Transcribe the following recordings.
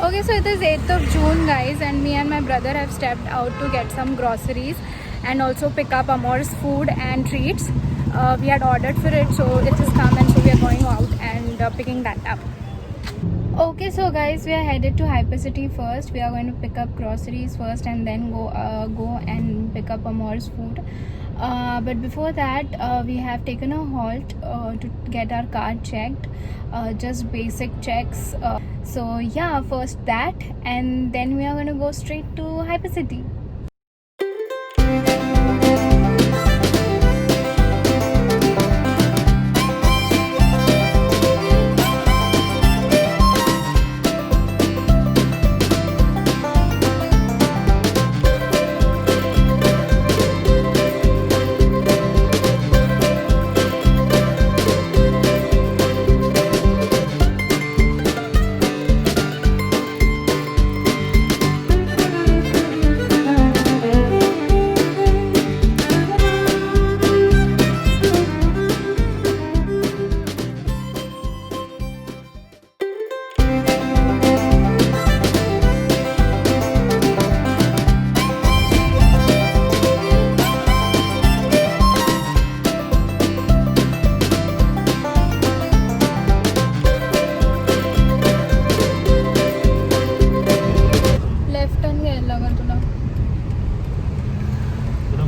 Okay, so it is 8th of June, guys, and me and my brother have stepped out to get some groceries and also pick up Amor's food and treats. We had ordered for it, so it has come, and so we are going out and picking that up. Okay, so guys, we are headed to Hypercity first. We are going to pick up groceries first and then go and pick up Amor's food. But before that, we have taken a halt to get our car checked, just basic checks. So yeah, first that, and then we are going to go straight to Hypercity.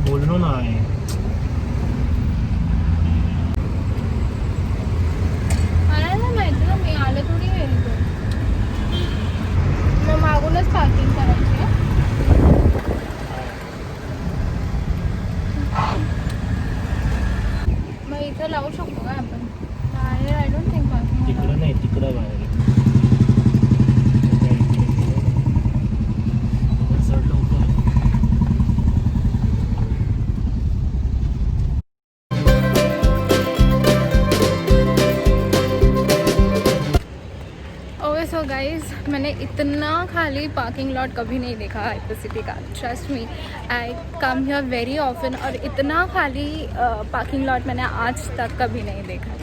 बोललो ना आहे मला माहिती ना, मी आलं थोडी वेळ मग मागूनच parking करायची आहे. मग इथं लावू शकतो का आपण? I don't think parking. तिकडं नाही, तिकडं बाहेर सो गाइज, मैंने इतना खाली पार्किंग लॉट कभी नहीं देखा हाइपरसिटी का. Trust me, I come here very often, और इतना खाली पार्किंग लॉट मैंने आज तक कभी नहीं देखा.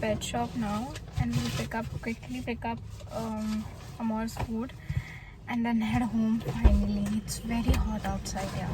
Pet shop now, and we'll quickly pick up Amor's food and then head home finally. It's very hot outside, yeah.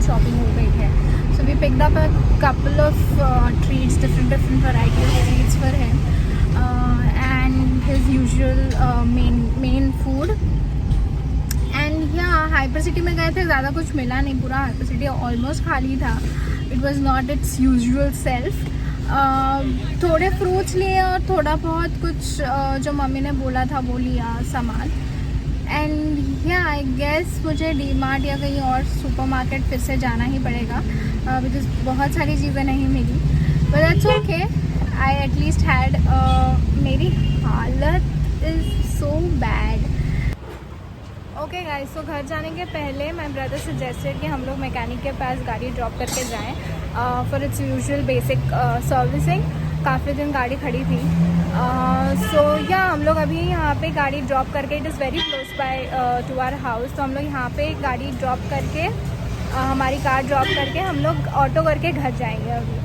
Shopping हो गई है. So we picked up a couple of treats, different variety of treats for him, and his usual main food. And yeah, hyper city में गए थे, ज़्यादा कुछ मिला नहीं, पूरा हाइपर सिटी ऑलमोस्ट खाली था. It was not it's usual self. थोड़े फ्रूट्स लिए और थोड़ा बहुत कुछ जो मम्मी ने बोला था वो लिया सामान. एंड या आई गेस मुझे डी मार्ट या कहीं और सुपर मार्केट फिर से जाना ही पड़ेगा, बिकॉज बहुत सारी चीज़ें नहीं मिली. But that's okay, I at least had. मेरी हालत is so bad. Okay guys, तो घर जाने के पहले माय ब्रदर सजेस्टेड कि हम लोग मैकेनिक के पास गाड़ी ड्रॉप करके जाएं for its usual basic servicing. काफ़ी दिन गाड़ी खड़ी थी. सो या हम लोग अभी यहाँ पे गाड़ी ड्रॉप करके, it is very close by to our house, तो हम लोग यहाँ पे गाड़ी ड्रॉप करके हमारी कार ड्रॉप करके हम लोग ऑटो करके घर जाएंगे अभी.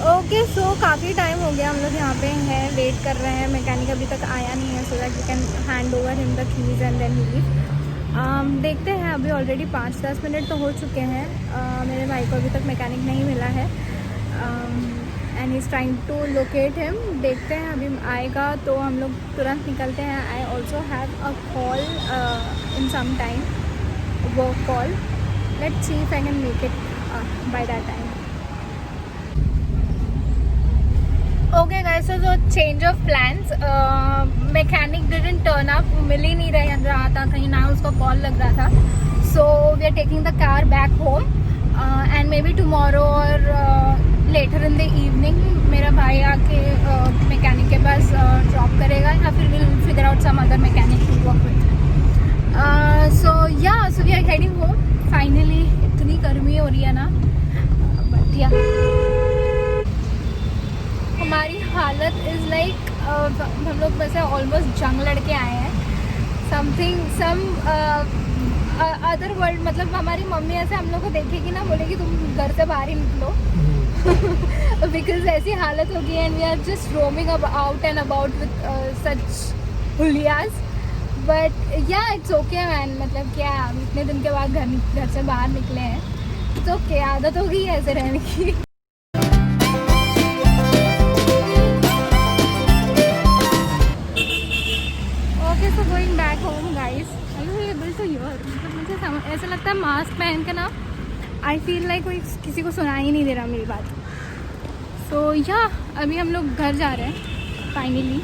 ओके, सो काफ़ी टाइम हो गया हम लोग यहाँ पे हैं, वेट कर रहे हैं. मैकेनिक अभी तक आया नहीं है, so that you can hand over him the keys and then he leave. देखते हैं, अभी ऑलरेडी 5-10 मिनट तो हो चुके हैं. मेरे भाई को अभी तक मैकेनिक नहीं मिला है, and he is trying to locate him. देखते हैं अभी आएगा तो हम लोग तुरंत निकलते हैं. I also have a call in some time, work call. Let's see if I can make it by that time. Okay guys, so change of plans. Mechanic didn't turn up, मिल ही नहीं रहा था कहीं, ना उसका कॉल लग रहा था. So we are taking the car back home, and may be tomorrow और लेटर इन द इवनिंग मेरा भाई आके मैकेनिक के पास ड्रॉप करेगा, या फिर will figure out some other mechanic to work with. So we are heading home finally. इतनी गर्मी हो रही है ना, बट या हमारी हालत इज़ लाइक हम लोग वैसे ऑलमोस्ट जंग लड़के आए हैं. सम अदर वर्ल्ड, मतलब हमारी मम्मी ऐसे हम लोग को देखेगी ना, बोलेगी तुम घर से बाहर ही निकलो. बिकॉज ऐसी हालत होगी, and we are just roaming out and about with such हुलियाज. But ya it's okay man, मतलब क्या, इतने दिन के बाद घर से बाहर निकले हैं, तो क्या आदत होगी ऐसे रहने की. So going back home guys, are you able to hear? मतलब मुझे ऐसा लगता है मास्क पहन के ना, आई फील लाइक कोई किसी को सुनाई ही नहीं दे रहा मेरी बात. सो या अभी हम लोग घर जा रहे हैं फाइनली.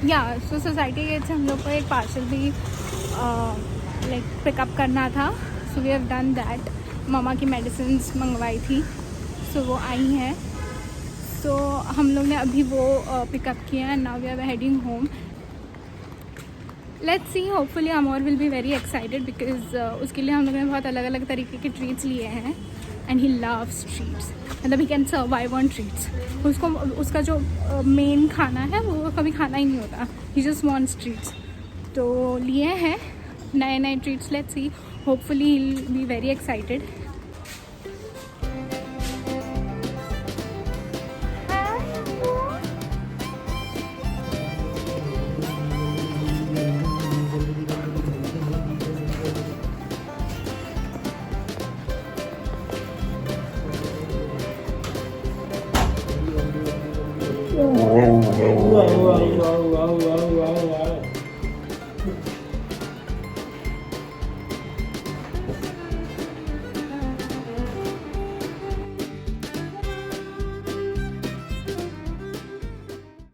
या सो सोसाइटी गेट से हम लोग को एक पार्सल भी लाइक पिकअप करना था. So we have done that. मम्मा की मेडिसिन्स मंगवाई थी, सो वो आई हैं. सो हम लोग ने अभी वो पिकअप किया है. Now we are heading home. Let's see, hopefully Amor will be very excited, because उसके लिए हम लोगों ने बहुत अलग अलग तरीके के ट्रीट्स लिए हैं, एंड ही लव्स ट्रीट्स. मतलब he can survive on treats. उसका जो मेन खाना है वो कभी खाना ही नहीं होता, ही जस्ट वांट्स ट्रीट्स. तो लिए हैं नए नए treats. Let's see, hopefully he will be very excited. Wow.